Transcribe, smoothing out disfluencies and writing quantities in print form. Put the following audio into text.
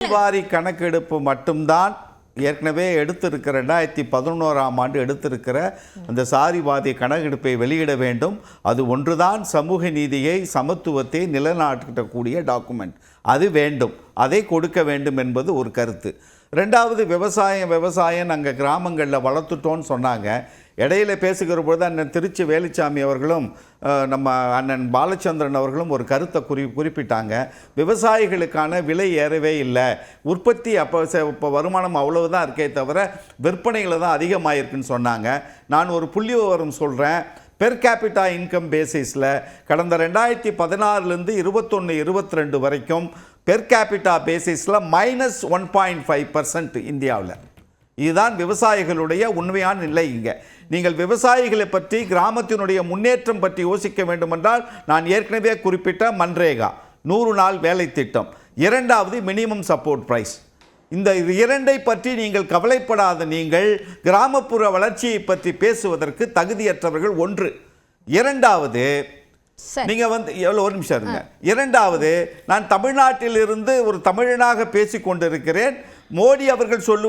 வாரி கணக்கெடுப்பு மட்டும்தான் ஏற்கனவே எடுத்திருக்கிற 2011ஆம் ஆண்டு எடுத்திருக்கிற அந்த சாதிவாரி கணக்கெடுப்பை வெளியிட வேண்டும். அது ஒன்றுதான் சமூக நீதியை சமத்துவத்தை நிலைநாட்டக்கூடிய டாக்குமெண்ட். அது வேண்டும், அதை கொடுக்க வேண்டும் என்பது ஒரு கருத்து. ரெண்டாவது விவசாயம் நாங்கள் கிராமங்களில் வளர்த்துட்டோன்னு சொன்னாங்க. இடையில பேசுகிற பொழுது அண்ணன் திருச்சி வேலுச்சாமி அவர்களும் நம்ம அண்ணன் பாலச்சந்திரன் அவர்களும் ஒரு கருத்தை குறிப்பிட்டாங்க. விவசாயிகளுக்கான விலை ஏறவே இல்லை, உற்பத்தி இப்போ வருமானம் அவ்வளவுதான் இருக்கே தவிர விற்பனைகளை தான் அதிகமாகிருக்குன்னு சொன்னாங்க. நான் ஒரு புள்ளி விவரம் சொல்கிறேன். பெர் கேபிட்டா இன்கம் பேசிஸில் கடந்த 2016லேருந்து 21-22 வரைக்கும் பெர் கேபிட்டா பேசிஸில் -1.5% இந்தியாவில். இதுதான் விவசாயிகளுடைய உண்மையான நிலை. இங்கே நீங்கள் விவசாயிகளை பற்றி கிராமத்தினுடைய முன்னேற்றம் பற்றி யோசிக்க வேண்டுமென்றால் நான் ஏற்கனவே குறிப்பிட்ட மன்ரேகா 100 நாள் வேலை திட்டம், இரண்டாவது மினிமம் சப்போர்ட் பிரைஸ். இந்த இரண்டை பற்றி நீங்கள் கவலைப்படாத நீங்கள் கிராமப்புற வளர்ச்சியை பற்றி பேசுவதற்கு தகுதியற்றவர்கள். ஒன்று. இரண்டாவது, நீங்க எவ்வளவு ஒரு நிமிஷம் இருங்க. இரண்டாவது, நான் தமிழ்நாட்டில் இருந்து ஒரு தமிழனாக பேசிக் கொண்டிருக்கிறேன். மோடி அவர்கள் சொல்லுவது